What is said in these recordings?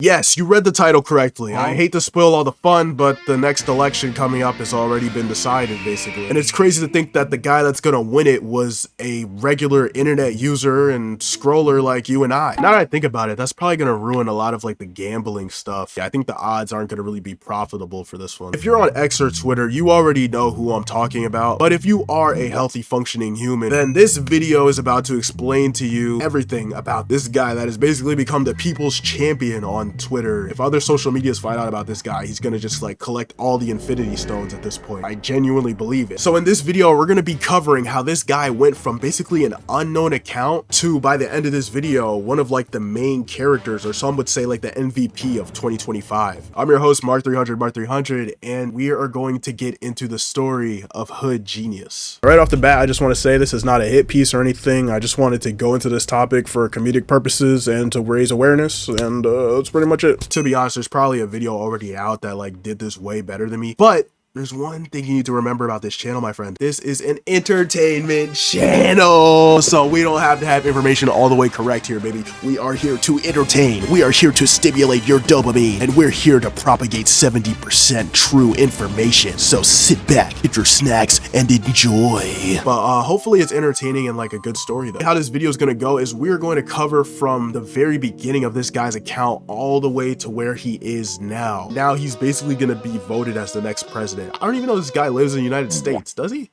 Yes, you read the title correctly. I hate to spoil all the fun, but the next election coming up has already been decided, basically. And it's crazy to think that the guy that's gonna win it was a regular internet user and scroller like you and I. Now that I think about it, that's probably gonna ruin a lot of like the gambling stuff. Yeah, I think the odds aren't gonna really be profitable for this one. If you're on X or Twitter, you already know who I'm talking about. But if you are a healthy, functioning human, then this video is about to explain to you everything about this guy that has basically become the people's champion on Twitter. If other social medias find out about this guy, he's gonna just like collect all the infinity stones at this point. I genuinely believe it. So in this video, we're gonna be covering how this guy went from basically an unknown account to, by the end of this video, one of like the main characters, or some would say like the MVP of 2025. I'm your host, Mark300, and we are going to get into the story of Hoodg3nius. Right off the bat, I just want to say this is not a hit piece or anything. I just wanted to go into this topic for comedic purposes and to raise awareness, and that's pretty much it. To be honest, there's probably a video already out that like did this way better than me, but there's one thing you need to remember about this channel, my friend. This is an entertainment channel, so we don't have to have information all the way correct here, baby. We are here to entertain. We are here to stimulate your dopamine, and we're here to propagate 70% true information. So sit back, get your snacks, and enjoy. But hopefully it's entertaining and like a good story though. How this video is gonna go is we're going to cover from the very beginning of this guy's account all the way to where he is now. Now he's basically gonna be voted as the next president. I don't even know this guy lives in the United States, does he?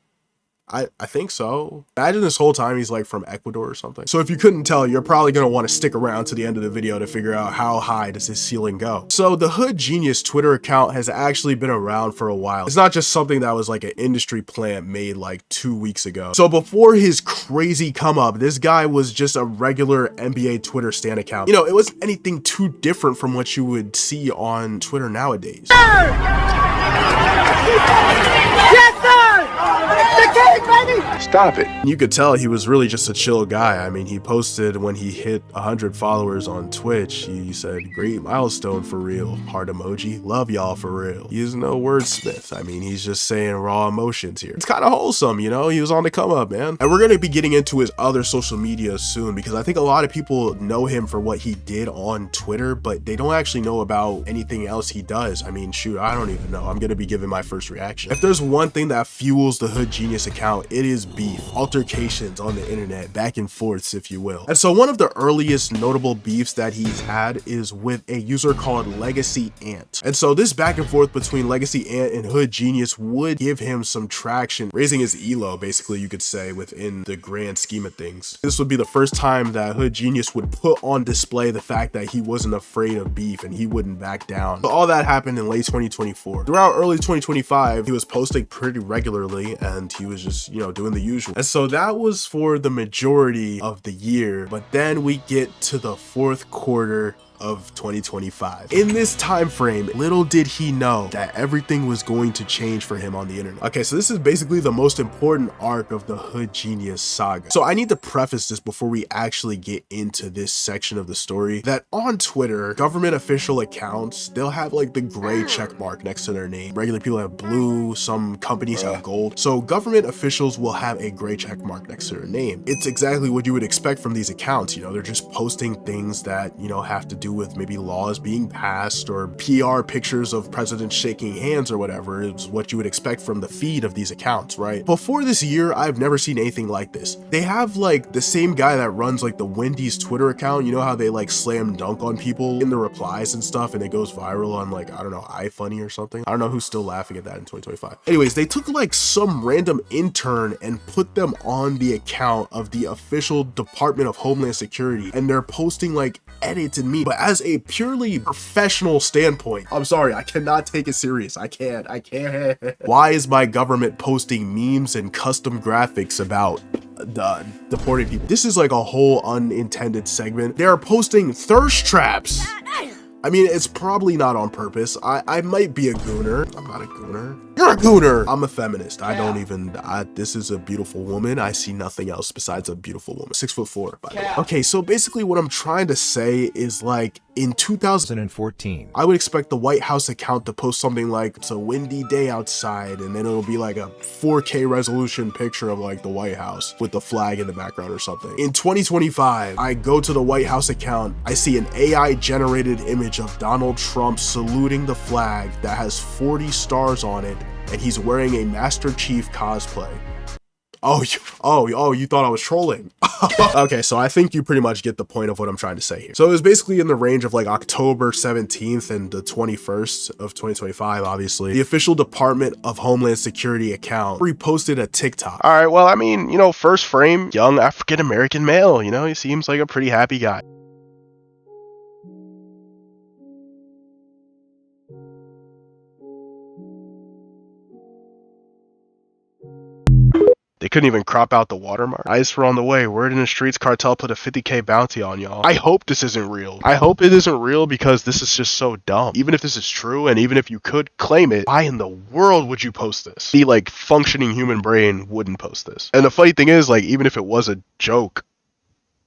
I think so. Imagine this whole time he's like from Ecuador or something. So if you couldn't tell, you're probably going to want to stick around to the end of the video to figure out how high does his ceiling go. So the Hoodg3nius Twitter account has actually been around for a while. It's not just something that was like an industry plant made like 2 weeks ago. So before his crazy come up, this guy was just a regular NBA Twitter stan account. You know, it wasn't anything too different from what you would see on Twitter nowadays. Yes, sir! The king, baby! Stop it. You could tell he was really just a chill guy. I mean, he posted when he hit 100 followers on Twitch, he said, "Great milestone for real. Heart emoji. Love y'all for real." He's no wordsmith. I mean, he's just saying raw emotions here. It's kind of wholesome, you know? He was on the come up, man. And we're going to be getting into his other social media soon, because I think a lot of people know him for what he did on Twitter, but they don't actually know about anything else he does. I mean, shoot, I don't even know. I'm going to be giving my first reaction. If there's one thing that fuels the Hoodg3nius account, it is beef, altercations on the internet, back and forths, if you will. And so one of the earliest notable beefs that he's had is with a user called Legacy Ant. And so this back and forth between Legacy Ant and Hoodg3nius would give him some traction, raising his elo, basically, you could say, within the grand scheme of things. This would be the first time that Hoodg3nius would put on display the fact that he wasn't afraid of beef and he wouldn't back down. So all that happened in late 2024. Throughout early 2025, he was posting pretty regularly and he was just, you know, doing the usual. And so that was for the majority of the year. But then we get to the fourth quarter of 2025. In this time frame, little did he know that everything was going to change for him on the internet. Okay, so this is basically the most important arc of the Hoodg3nius saga. So I need to preface this before we actually get into this section of the story, that on Twitter, government official accounts, they'll have like the gray check mark next to their name. Regular people have blue, some companies have gold. So government officials will have a gray check mark next to their name. It's exactly what you would expect from these accounts. You know, they're just posting things that, you know, have to do with maybe laws being passed or PR pictures of presidents shaking hands or whatever. Is what you would expect from the feed of these accounts, right? Before this year, I've never seen anything like this. They have like the same guy that runs like the Wendy's Twitter account. You know how they like slam dunk on people in the replies and stuff and it goes viral on like, I don't know, iFunny or something. I don't know who's still laughing at that in 2025. Anyways, they took like some random intern and put them on the account of the official Department of Homeland Security, and they're posting like edits and memes. But as a purely professional standpoint, I'm sorry, I cannot take it serious. I can't. Why is my government posting memes and custom graphics about deporting people? This is like a whole unintended segment. They're posting thirst traps. I mean, it's probably not on purpose. I might be a gooner. I'm not a gooner. You're a gooner. I'm a feminist. I don't even, this is a beautiful woman. I see nothing else besides a beautiful woman. 6'4", by the way. Okay, so basically what I'm trying to say is like in 2014, I would expect the White House account to post something like, it's a windy day outside, and then it'll be like a 4K resolution picture of like the White House with the flag in the background or something. In 2025, I go to the White House account, I see an AI generated image of Donald Trump saluting the flag that has 40 stars on it, and he's wearing a Master Chief cosplay. Oh, you thought I was trolling. Okay, so I think you pretty much get the point of what I'm trying to say here. So it was basically in the range of like October 17th and the 21st of 2025, obviously. The official Department of Homeland Security account reposted a TikTok. All right, well, I mean, you know, first frame, young African-American male, you know, he seems like a pretty happy guy. They couldn't even crop out the watermark. Ice were on the way. Word in the streets, cartel put a 50K bounty on y'all. I hope this isn't real. I hope it isn't real because this is just so dumb. Even if this is true, and even if you could claim it, why in the world would you post this? The like functioning human brain wouldn't post this. And the funny thing is, like, even if it was a joke,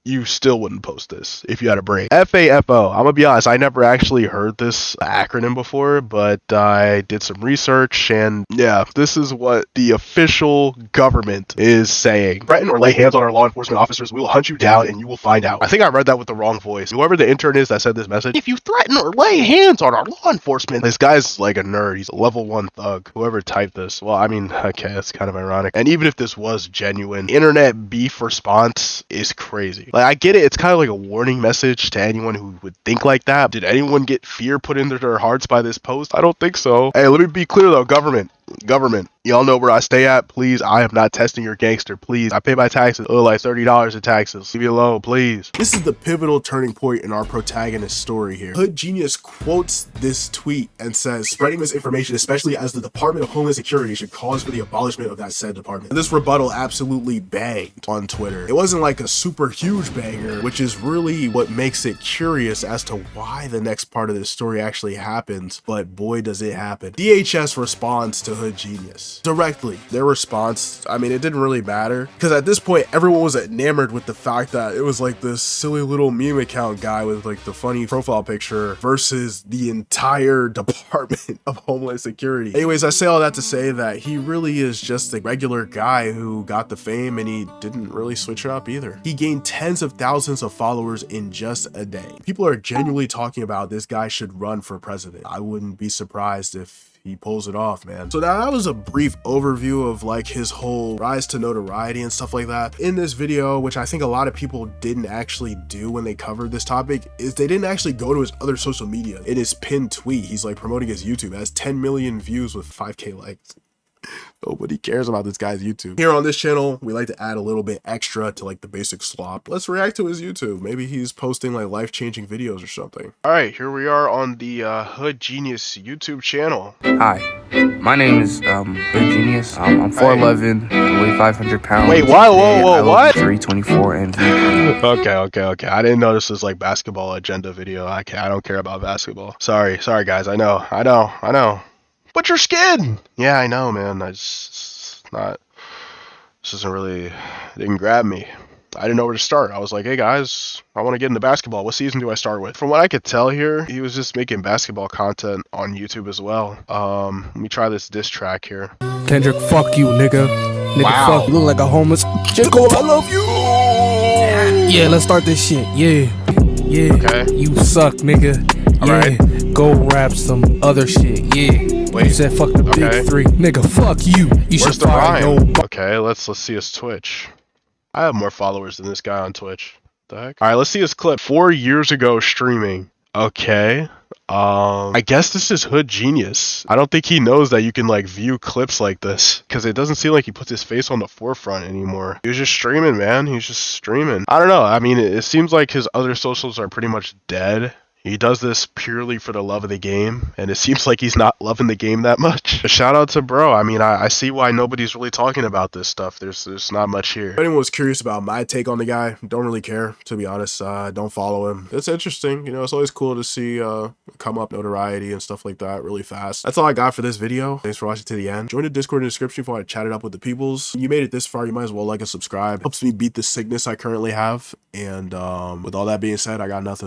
you still wouldn't post this if you had a brain. FAFO. I'm gonna be honest, I never actually heard this acronym before, but I did some research, and yeah, this is what the official government is saying. Threaten or lay hands on our law enforcement officers, we will hunt you down and you will find out. I think I read that with the wrong voice. Whoever the intern is that said this message, if you threaten or lay hands on our law enforcement, this guy's like a nerd. He's a level 1 thug. Whoever typed this, well, I mean, okay, that's kind of ironic. And even if this was genuine, internet beef response is crazy. Like, I get it, it's kind of like a warning message to anyone who would think like that. Did anyone get fear put into their hearts by this post? I don't think so. Hey, let me be clear though, government, y'all know where I stay at. Please, I am not testing your gangster. Please, I pay my taxes. Oh, like $30 in taxes. Leave me alone, please. This is the pivotal turning point in our protagonist's story here. Hoodg3nius quotes this tweet and says, spreading misinformation, especially as the Department of Homeland Security, should cause for the abolishment of that said department. And this rebuttal absolutely banged on Twitter. It wasn't like a super huge banger, which is really what makes it curious as to why the next part of this story actually happens, but boy does it happen. DHS responds to Hoodg3nius directly. Their response, I mean, it didn't really matter because at this point everyone was enamored with the fact that it was like this silly little meme account guy with like the funny profile picture versus the entire Department of Homeland Security. Anyways, I say all that to say that he really is just a regular guy who got the fame and he didn't really switch it up either. He gained tens of thousands of followers in just a day. People are genuinely talking about this guy should run for president. I wouldn't be surprised if he pulls it off, man. So that was a brief overview of like his whole rise to notoriety and stuff like that. In this video, which I think a lot of people didn't actually do when they covered this topic, is they didn't actually go to his other social media. In his pinned tweet, he's like promoting his YouTube. It has 10 million views with 5K likes. Nobody cares about this guy's YouTube. Here on this channel, we like to add a little bit extra to like the basic slop. Let's react to his YouTube. Maybe he's posting like life-changing videos or something. All right, here we are on the Hoodg3nius YouTube channel. Hi, my name is Hoodg3nius. I'm 4'11", I weigh 500 pounds. Wait, whoa, what? 324 MVP. Okay. I didn't know this was like basketball agenda video. I don't care about basketball. Sorry guys. I know. But your skin! Yeah, I know, man. This isn't really, it didn't grab me. I didn't know where to start. I was like, hey guys, I want to get into basketball. What season do I start with? From what I could tell here, he was just making basketball content on YouTube as well. Let me try this diss track here. Kendrick, fuck you, nigga. Wow. Fuck, you look like a homeless. J. Cole, I love you. Yeah, let's start this shit. Yeah. Okay. You suck, nigga. Alright. Go rap some other shit. Yeah. Wait. You said fuck the big three. Nigga, fuck you. You Where's should the fire rhyme? no. Okay, let's see his Twitch. I have more followers than this guy on Twitch. What the heck? Alright, let's see his clip. 4 years ago streaming. Okay. I guess this is Hoodg3nius. I don't think he knows that you can like view clips like this because it doesn't seem like he puts his face on the forefront anymore. He was just streaming, man. He's just streaming. I don't know. I mean, it seems like his other socials are pretty much dead. He does this purely for the love of the game, and it seems like he's not loving the game that much. But shout out to bro. I mean, I see why nobody's really talking about this stuff. There's not much here. If anyone was curious about my take on the guy, don't really care, to be honest. Don't follow him. It's interesting. You know, it's always cool to see come up notoriety and stuff like that really fast. That's all I got for this video. Thanks for watching to the end. Join the Discord in the description if you want to chat it up with the peoples. You made it this far, you might as well like and subscribe. Helps me beat the sickness I currently have. And with all that being said, I got nothing.